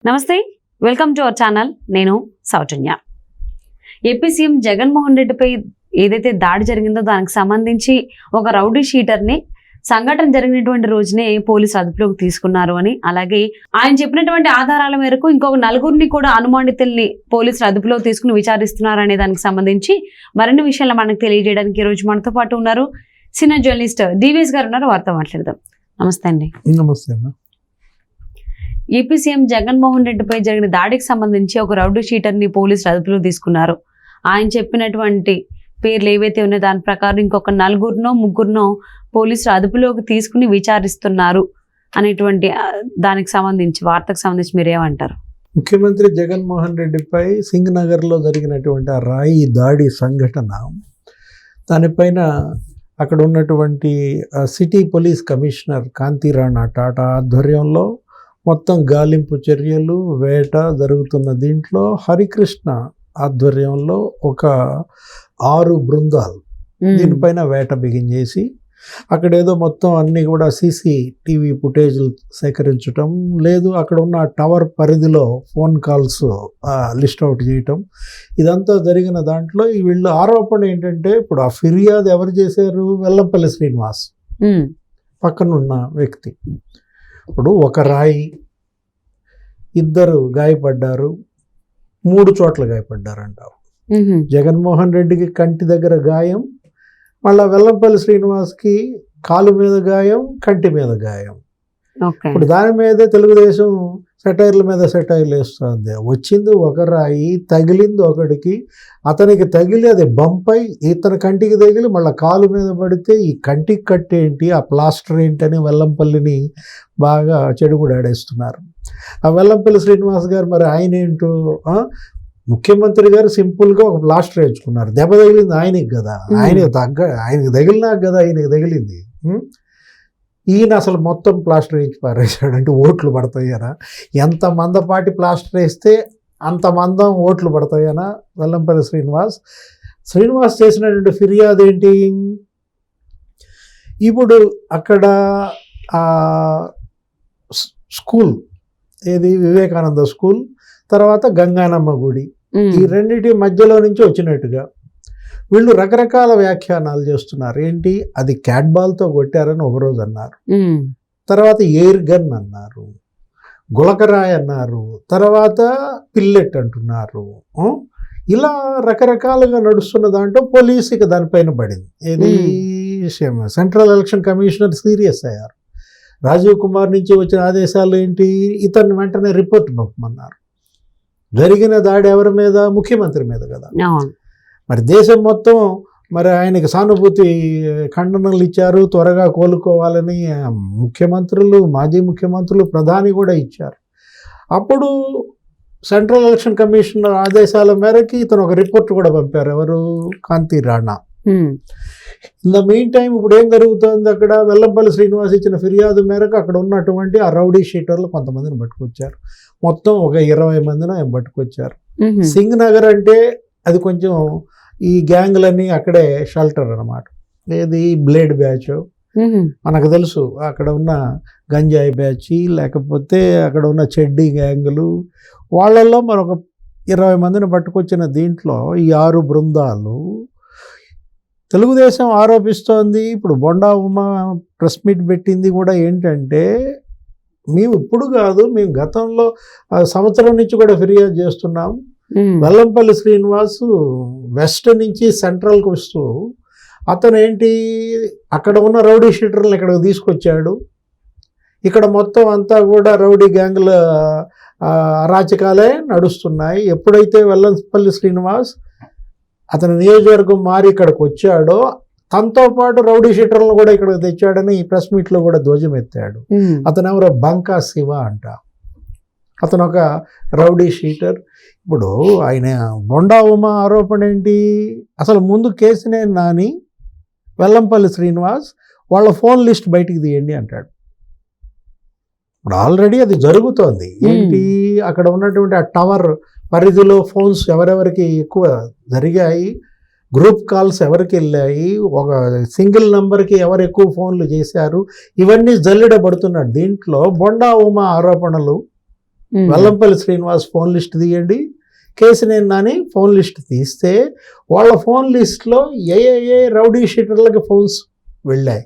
నమస్తే, welcome to our channel. నేను సౌజన్య. AP CM Jaganmohan రెడ్డిపై ఏదైతే దాడి జరిగిందో దానికి సంబంధించి ఒక రౌడీ షీటర్ని సంఘటన జరిగినటువంటి రోజునే పోలీసులు అదుపులోకి తీసుకున్నారు అని, అలాగే ఆయన చెప్పినటువంటి ఆధారాల మేరకు ఇంకొక నలుగురిని కూడా అనుమానితుల్ని పోలీసులు అదుపులోకి తీసుకుని విచారిస్తున్నారు అనే దానికి సంబంధించి మరిన్ని విషయాలు మనకు తెలియజేయడానికి ఈ రోజు మనతో పాటు ఉన్నారు సీనియర్ జర్నలిస్ట్ డివిఎస్ గారు ఉన్నారు. వారితో మాట్లాడదాం. నమస్తే అండి. నమస్తే అమ్మా. ఏపీ సీఎం జగన్మోహన్ రెడ్డిపై జరిగిన దాడికి సంబంధించి ఒక రౌడీ షీటర్ని పోలీసులు అదుపులో తీసుకున్నారు. ఆయన చెప్పినటువంటి పేర్లు ఏవైతే ఉన్నాయో దాని ప్రకారం ఇంకొక నలుగురినో ముగ్గురునో పోలీసులు అదుపులోకి తీసుకుని విచారిస్తున్నారు అనేటువంటి దానికి సంబంధించి వార్తకు సంబంధించి మీరేమంటారు? ముఖ్యమంత్రి జగన్మోహన్ రెడ్డిపై సింగ్ నగర్లో జరిగినటువంటి ఆ రాయి దాడి సంఘటన, దానిపైన అక్కడ ఉన్నటువంటి సిటీ పోలీస్ కమిషనర్ కాంతి రాణా టాటా ఆధ్వర్యంలో మొత్తం గాలింపు చర్యలు, వేట జరుగుతున్న దీంట్లో హరికృష్ణ ఆధ్వర్యంలో ఒక 6 బృందాలు దీనిపైన వేట బిగించేసి అక్కడేదో మొత్తం అన్నీ కూడా CCTV ఫుటేజ్లు సేకరించటం, లేదు అక్కడ ఉన్న టవర్ పరిధిలో ఫోన్ కాల్స్ లిస్ట్ అవుట్ చేయటం, ఇదంతా జరిగిన దాంట్లో వీళ్ళు ఆరోపణ ఏంటంటే, ఇప్పుడు ఆ ఫిర్యాదు ఎవరు చేశారు? వెల్లంపల్లి శ్రీనివాస్ పక్కనున్న వ్యక్తి. ఇప్పుడు ఒక రాయి, 2 గాయపడ్డారు, 3 చోట్ల గాయపడ్డారంటారు. జగన్మోహన్ రెడ్డికి కంటి దగ్గర గాయం, మళ్ళా వెల్లంపల్లి శ్రీనివాస్కి కాలు మీద గాయం, కంటి మీద గాయం. ఇప్పుడు దాని మీదే తెలుగుదేశం సెటైర్ల మీద సెటైర్లు వేస్తుంది. వచ్చింది ఒక రాయి, తగిలింది ఒకడికి, అతనికి తగిలి అది బంపై ఇతని కంటికి తగిలి మళ్ళీ కాలు మీద పడితే ఈ కంటికి కట్టేంటి, ఆ ప్లాస్టర్ ఏంటని వెల్లంపల్లిని బాగా చెడుగుడాడేస్తున్నారు. ఆ వెల్లంపల్లి శ్రీనివాస్ గారు మరి ఆయన ఏంటో, ముఖ్యమంత్రి గారు సింపుల్గా ఒక ప్లాస్టర్ వేయించుకున్నారు. దెబ్బ తగిలింది ఆయనకి కదా, ఆయనకి తగిలినాక కదా ఆయనకి తగిలింది. ఈయన అసలు మొత్తం ప్లాస్టర్ వేయించి పారేశాడు. అంటే ఓట్లు పడతాయనా? ఎంత మందపాటి ప్లాస్టర్ వేస్తే అంత మందం ఓట్లు పడతాయనా? వెల్లంపల్లి శ్రీనివాస్ చేసినటువంటి ఫిర్యాదు ఏంటి? ఇప్పుడు అక్కడ స్కూల్ ఏది, వివేకానంద స్కూల్, తర్వాత గంగానమ్మ గుడి, ఈ రెండింటి మధ్యలో నుంచి వచ్చినట్టుగా వీళ్ళు రకరకాల వ్యాఖ్యానాలు చేస్తున్నారు. ఏంటి, అది క్యాట్ బాల్తో కొట్టారని ఒకరోజు అన్నారు, తర్వాత ఎయిర్ గన్ అన్నారు, గులకరాయ్ అన్నారు, తర్వాత పిల్లెట్ అంటున్నారు. ఇలా రకరకాలుగా నడుస్తున్న దాంట్లో పోలీసు ఇక దానిపైన పడింది. ఏది, సెంట్రల్ ఎలక్షన్ కమిషనర్ సీరియస్ అయ్యారు. రాజీవ్ కుమార్ నుంచి వచ్చిన ఆదేశాలు ఏంటి, ఇతన్ని వెంటనే రిపోర్ట్ పంపమన్నారు. జరిగిన దాడి ఎవరి మీద? ముఖ్యమంత్రి మీద కదా. మరి దేశం మొత్తం మరి ఆయనకి సానుభూతి ఖండనలు ఇచ్చారు, త్వరగా కోలుకోవాలని ముఖ్యమంత్రులు, మాజీ ముఖ్యమంత్రులు, ప్రధాని కూడా ఇచ్చారు. అప్పుడు సెంట్రల్ ఎలక్షన్ కమిషనర్ ఆదేశాల మేరకు ఇతను ఒక రిపోర్ట్ కూడా పంపారు. ఎవరు? Kanthi Rana. In the meantime ఇప్పుడు ఏం జరుగుతుంది అక్కడ? వెల్లంపల్లి శ్రీనివాస్ ఇచ్చిన ఫిర్యాదు మేరకు అక్కడ ఉన్నటువంటి ఆ రౌడీ షీటర్లు కొంతమందిని పట్టుకొచ్చారు. మొత్తం ఒక 20 మందిని ఆయన పట్టుకొచ్చారు. సింగ్ నగర్ అంటే అది కొంచెం ఈ గ్యాంగ్లన్నీ అక్కడే షెల్టర్ అన్నమాట. ఏది, బ్లేడ్ బ్యాచ్ మనకు తెలుసు, అక్కడ ఉన్న గంజాయి బ్యాచ్, లేకపోతే అక్కడ ఉన్న చెడ్డీ గ్యాంగులు, వాళ్ళల్లో మరొక 20 మందిని పట్టుకొచ్చిన దీంట్లో ఈ 6 బృందాలు తెలుగుదేశం ఆరోపిస్తోంది. ఇప్పుడు బొండా ఉమా ప్రెస్ మీట్ పెట్టింది కూడా ఏంటంటే, మేము ఇప్పుడు కాదు, మేము గతంలో సంవత్సరం నుంచి కూడా ఫిర్యాదు చేస్తున్నాం. వెల్లంపల్లి శ్రీనివాస్ వెస్ట్ నుంచి సెంట్రల్కి వస్తూ అతను ఏంటి, అక్కడ ఉన్న రౌడీ షీటర్లను ఇక్కడికి తీసుకొచ్చాడు. ఇక్కడ మొత్తం అంతా కూడా రౌడీ గ్యాంగుల అరాచకాలే నడుస్తున్నాయి. ఎప్పుడైతే వెల్లంపల్లి శ్రీనివాస్ అతని నియోజకవర్గం మారి ఇక్కడికి వచ్చాడో, తనతో పాటు రౌడీ షీటర్లను కూడా ఇక్కడికి తెచ్చాడని ఈ ప్రెస్ మీట్లో కూడా ధ్వజం ఎత్తాడు. అతను ఎవరో బంకా శివ అంట. అతను ఒక రౌడీ షీటర్. ఇప్పుడు ఆయన బొండా ఉమా ఆరోపణ ఏంటి, అసలు ముందు కేసినేని నాని, వెల్లంపల్లి శ్రీనివాస్ వాళ్ళ ఫోన్ లిస్ట్ బయటికి తీయండి అంటాడు. ఇప్పుడు ఆల్రెడీ అది జరుగుతోంది. ఏంటి, అక్కడ ఉన్నటువంటి ఆ టవర్ పరిధిలో ఫోన్స్ ఎవరెవరికి ఎక్కువ జరిగాయి, గ్రూప్ కాల్స్ ఎవరికి వెళ్ళాయి, ఒక సింగిల్ నెంబర్కి ఎవరు ఎక్కువ ఫోన్లు చేశారు, ఇవన్నీ జల్లెడబడుతున్నాడు. దీంట్లో బొండా ఉమా ఆరోపణలు వెల్లంపల్లి శ్రీనివాస్ ఫోన్ లిస్ట్ తీయండి, కేసినేని నాని ఫోన్ లిస్ట్ తీస్తే వాళ్ళ ఫోన్ లిస్ట్లో ఏ రౌడీ షీటర్లకి ఫోన్స్ వెళ్ళాయి.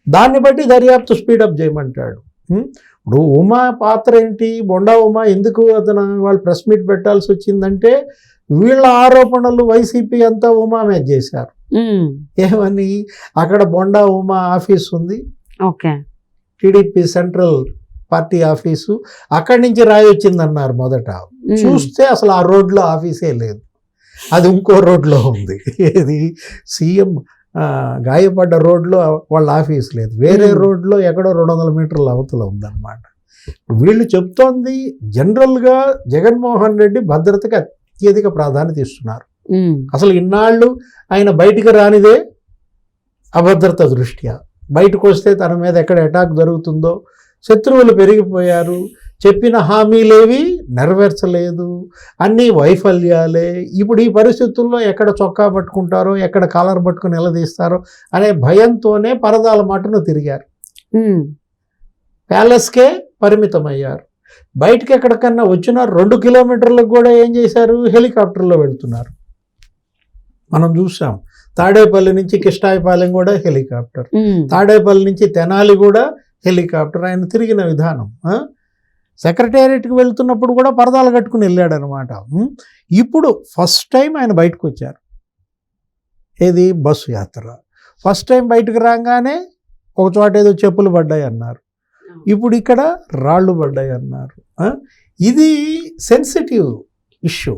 దాన్ని బట్టి దర్యాప్తు స్పీడప్ చేయమంటాడు. ఇప్పుడు ఉమా పాత్ర ఏంటి, బొండా ఉమా ఎందుకు వాళ్ళు ప్రెస్ మీట్ పెట్టాల్సి వచ్చిందంటే వీళ్ళ ఆరోపణలు వైసీపీ అంతా ఉమా మీద చేశారు. ఏమని, అక్కడ బొండా ఉమా ఆఫీస్ ఉంది, టీడీపీ సెంట్రల్ పార్టీ ఆఫీసు, అక్కడి నుంచి రాయి వచ్చిందన్నారు మొదట. చూస్తే అసలు ఆ రోడ్లో ఆఫీసే లేదు, అది ఇంకో రోడ్లో ఉంది. ఏది సీఎం గాయపడ్డ రోడ్లో వాళ్ళ ఆఫీస్ లేదు, వేరే రోడ్లో ఎక్కడో 200 మీటర్ల అవతల ఉందన్నమాట. వీళ్ళు చెప్తోంది జనరల్గా జగన్మోహన్ రెడ్డి భద్రతకి అత్యధిక ప్రాధాన్యత ఇస్తున్నారు. అసలు ఇన్నాళ్ళు ఆయన బయటికి రానిదే అభద్రత దృష్ట్యా. బయటకు వస్తే తన మీద ఎక్కడ అటాక్ జరుగుతుందో, శత్రువులు పెరిగిపోయారు, చెప్పిన హామీలేవి నెరవేర్చలేదు, అన్నీ వైఫల్యాలే. ఇప్పుడు ఈ పరిస్థితుల్లో ఎక్కడ చొక్కా పట్టుకుంటారో, ఎక్కడ కాలర్ పట్టుకుని నిలదీస్తారో అనే భయంతోనే పరదాల మాటను తిరిగారు, ప్యాలెస్కే పరిమితమయ్యారు. బయటకి ఎక్కడికన్నా వచ్చిన 2 కిలోమీటర్లకు కూడా ఏం చేశారు, హెలికాప్టర్లో వెళ్తున్నారు. మనం చూసాం, తాడేపల్లి నుంచి కిష్టాయపాలెం కూడా హెలికాప్టర్, తాడేపల్లి నుంచి తెనాలి కూడా హెలికాప్టర్. ఆయన తిరిగిన విధానం, సెక్రటేరియట్కి వెళ్తున్నప్పుడు కూడా పరదాలు కట్టుకుని వెళ్ళాడనమాట. ఇప్పుడు ఫస్ట్ టైం ఆయన బయటకు వచ్చారు, ఏది బస్సు యాత్ర. ఫస్ట్ టైం బయటకు రాగానే ఒక చోట ఏదో చెప్పులు పడ్డాయి అన్నారు, ఇప్పుడు ఇక్కడ రాళ్ళు పడ్డాయి అన్నారు. ఇది సెన్సిటివ్ ఇష్యూ.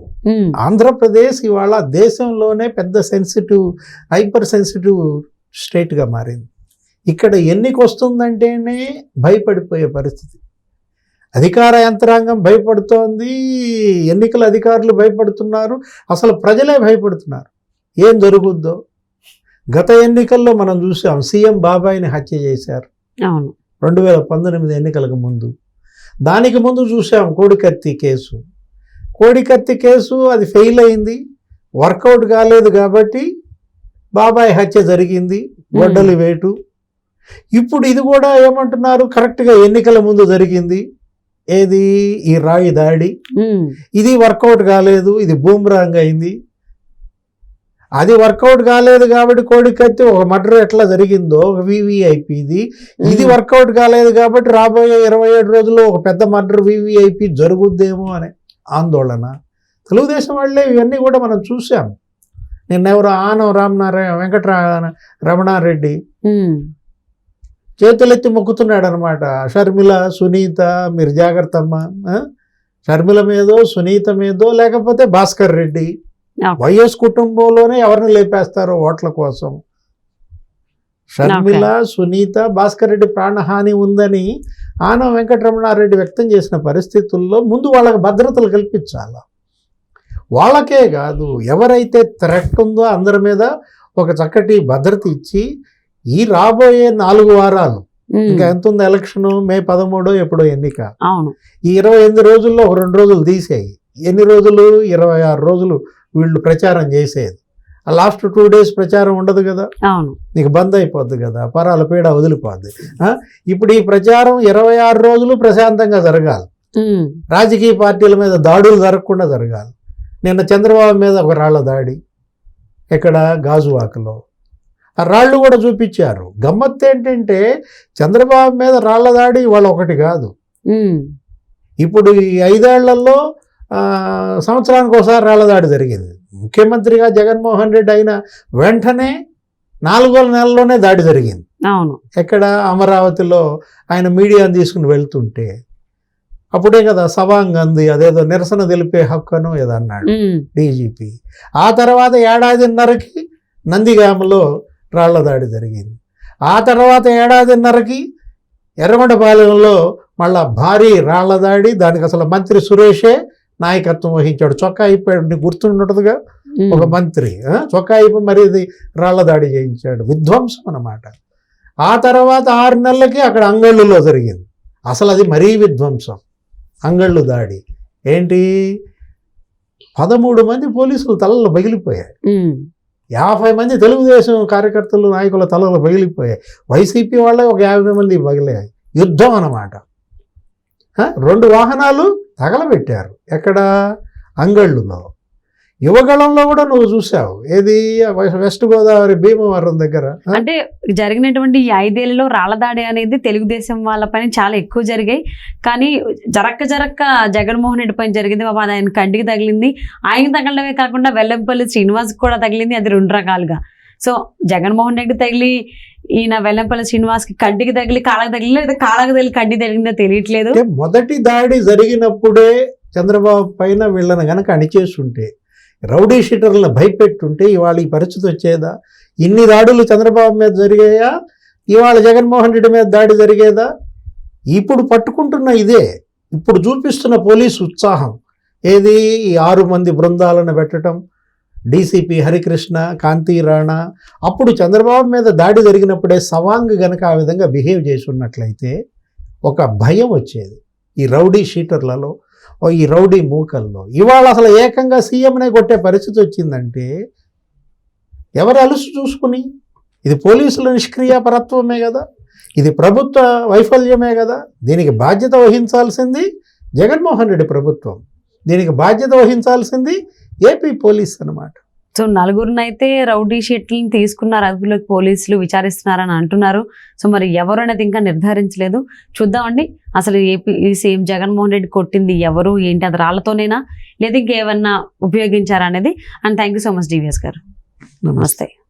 ఆంధ్రప్రదేశ్ ఇవాళ దేశంలోనే పెద్ద సెన్సిటివ్, హైపర్ సెన్సిటివ్ స్టేట్గా మారింది. ఇక్కడ ఎన్నిక వస్తుందంటేనే భయపడిపోయే పరిస్థితి. అధికార యంత్రాంగం భయపడుతోంది, ఎన్నికల అధికారులు భయపడుతున్నారు, అసలు ప్రజలే భయపడుతున్నారు ఏం జరుగుద్దో. గత ఎన్నికల్లో మనం చూసాం, సీఎం బాబాయిని హత్య చేశారు 2019 ఎన్నికలకు ముందు. దానికి ముందు చూసాం కోడికత్తి కేసు. కోడికత్తి కేసు అది ఫెయిల్ అయింది, వర్కౌట్ కాలేదు కాబట్టి బాబాయ్ హత్య జరిగింది, గొడ్డలి వేటు. ఇప్పుడు ఇది కూడా ఏమంటున్నారు, కరెక్ట్గా ఎన్నికల ముందు జరిగింది, ఏది ఈ రాయి దాడి. ఇది వర్కౌట్ కాలేదు, ఇది బూమ్రాంగ్ అయింది. అది వర్కౌట్ కాలేదు కాబట్టి కోడికత్తి ఒక మర్డర్ ఎట్లా జరిగిందో వివిఐపిది, ఇది వర్కౌట్ కాలేదు కాబట్టి రాబోయే 27 రోజుల్లో ఒక పెద్ద మర్డర్ వివిఐపి జరుగుద్దేమో అనే ఆందోళన. తెలుగుదేశం వాళ్ళే ఇవన్నీ కూడా మనం చూసాం. నిన్నెవరో ఆనం వెంకటరమణారెడ్డి చేతులెత్తి మొక్కుతున్నాడు అనమాట, షర్మిల సునీత మీరు జాగ్రత్త అమ్మా. షర్మిల మీదో సునీత మీదో లేకపోతే భాస్కర్ రెడ్డి, వైఎస్ కుటుంబంలోనే ఎవరిని లేపేస్తారో ఓట్ల కోసం. షర్మిల సునీత భాస్కర్ రెడ్డి ప్రాణహాని ఉందని ఆనం వెంకటరమణారెడ్డి వ్యక్తం చేసిన పరిస్థితుల్లో ముందు వాళ్ళకి భద్రతలు కల్పించాలి. వాళ్ళకే కాదు, ఎవరైతే థ్రెట్ ఉందో అందరి మీద ఒక చక్కటి భద్రత ఇచ్చి, ఈ రాబోయే 4 వారాలు, ఇంకా ఎంత ఉంది ఎలక్షన్, మే 13 ఎప్పుడో ఎన్నిక, ఈ 28 రోజుల్లో ఒక 2 రోజులు తీసేయి, ఎన్ని రోజులు, 26 రోజులు వీళ్ళు ప్రచారం చేసేది. ఆ లాస్ట్ 2 డేస్ ప్రచారం ఉండదు కదా, నీకు బంద్ అయిపోద్ది కదా, పరాల పీడ వదిలిపోద్ది. ఇప్పుడు ఈ ప్రచారం 26 రోజులు ప్రశాంతంగా జరగాలి, రాజకీయ పార్టీల మీద దాడులు జరగకుండా జరగాలి. నిన్న చంద్రబాబు మీద ఒక రాళ్ల దాడి ఇక్కడ గాజువాకలో, ఆ రాళ్ళు కూడా చూపించారు. గమ్మత్తు ఏంటంటే చంద్రబాబు మీద రాళ్ల దాడి వాళ్ళ ఒకటి కాదు, ఇప్పుడు ఈ 5 ఏళ్లలో సంవత్సరానికి ఒకసారి రాళ్ల దాడి జరిగింది. ముఖ్యమంత్రిగా జగన్మోహన్ రెడ్డి అయిన వెంటనే 4వ నెలలోనే దాడి జరిగింది. ఎక్కడ అమరావతిలో ఆయన మీడియాను తీసుకుని వెళ్తుంటే అప్పుడే కదా సవాంగ్ అంది, అదేదో నిరసన తెలిపే హక్కును ఏదో అన్నాడు డీజీపీ. ఆ తర్వాత 1.5 ఏళ్ళకి నందిగామలో రాళ్ల దాడి జరిగింది. ఆ తర్వాత 1.5 ఏళ్ళకి ఎర్రగొండపాలెంలో మళ్ళా భారీ రాళ్ల దాడి, దానికి అసలు మంత్రి సురేషే నాయకత్వం వహించాడు. చొక్కా అయిపోయాడు, నీకు గుర్తుండదుగా, ఒక మంత్రి చొక్కా అయిపోయి మరి ఇది రాళ్ల దాడి చేయించాడు, విధ్వంసం అన్నమాట. ఆ తర్వాత 6 నెలలకి అక్కడ అంగళ్ళులో జరిగింది, అసలు అది మరీ విధ్వంసం, అంగళ్ళు దాడి. ఏంటి 13 మంది పోలీసులు తలలు పగిలిపోయాయి, 50 మంది తెలుగుదేశం కార్యకర్తలు నాయకుల తలలు పగిలిపోయాయి, వైసీపీ వాళ్ళే ఒక 50 మంది పగిలాయి. యుద్ధం అన్నమాట. 2 వాహనాలు తగలబెట్టారు. ఎక్కడ? అంగళ్ళులో. యువగళంలో కూడా నువ్వు చూసావు. ఏది? వెస్ట్ గోదావరి భీమవరం దగ్గర. అంటే జరిగినటువంటి ఈ 5 ఏళ్లలో రాళ్లదాడి అనేది తెలుగుదేశం వాళ్ళపైన చాలా ఎక్కువ జరిగాయి. కానీ జరక్క జగన్మోహన్ రెడ్డి పైన జరిగింది. బాబా ఆయన కంటికి తగిలింది. ఆయన తగలడమే కాకుండా వెల్లంపల్లి శ్రీనివాస్ కూడా తగిలింది. అది 2 రకాలుగా. సో జగన్మోహన్ రెడ్డి తగిలి ఈయన వెల్లంపల్లి శ్రీనివాస్కి కంటికి తగిలి కాళ్ళకి తగిలి, లేదా కాళ్ళకి తగిలి కంటికి తగిలిందో తెలియట్లేదు. మొదటి దాడి జరిగినప్పుడే చంద్రబాబు పైన వీళ్ళని గనక అణిచేస్తుంటే, రౌడీ షీటర్లను భయపెట్టుంటే ఇవాళ ఈ పరిస్థితి వచ్చేదా? ఇన్ని దాడులు చంద్రబాబు మీద జరిగాయా? ఇవాళ జగన్మోహన్ రెడ్డి మీద దాడి జరిగేదా? ఇప్పుడు పట్టుకుంటున్న ఇదే, ఇప్పుడు చూపిస్తున్న పోలీసు ఉత్సాహం ఏది? ఈ 6 మంది బృందాలను పెట్టడం, డీసీపీ హరికృష్ణ, కాంతి రాణా. అప్పుడు చంద్రబాబు మీద దాడి జరిగినప్పుడే సవాంగ్ గనక ఆ విధంగా బిహేవ్ చేసి ఉన్నట్లయితే ఒక భయం వచ్చేది ఈ రౌడీ షీటర్లలో, ఈ రౌడీ మూకల్లో. ఇవాళ అసలు ఏకంగా సీఎంనే కొట్టే పరిస్థితి వచ్చిందంటే ఎవరు అలుసు చూసుకుని? ఇది పోలీసుల నిష్క్రియాపరత్వమే కదా, ఇది ప్రభుత్వ వైఫల్యమే కదా. దీనికి బాధ్యత వహించాల్సింది జగన్మోహన్ రెడ్డి ప్రభుత్వం, దీనికి బాధ్యత వహించాల్సింది ఏపీ పోలీస్ అన్నమాట. సో 4గురినైతే రౌడీ షీట్లను తీసుకున్నారు, అదుపులోకి పోలీసులు విచారిస్తున్నారని అంటున్నారు. సో మరి ఎవరు అనేది ఇంకా నిర్ధారించలేదు. చూద్దామండి అసలు ఏపీ సీఎం జగన్మోహన్ రెడ్డి కొట్టింది ఎవరు, ఏంటి? అది రాళ్లతోనేనా, లేదా ఇంకేమన్నా ఉపయోగించారా అనేది. And thank you so much DVS గారు. నమస్తే.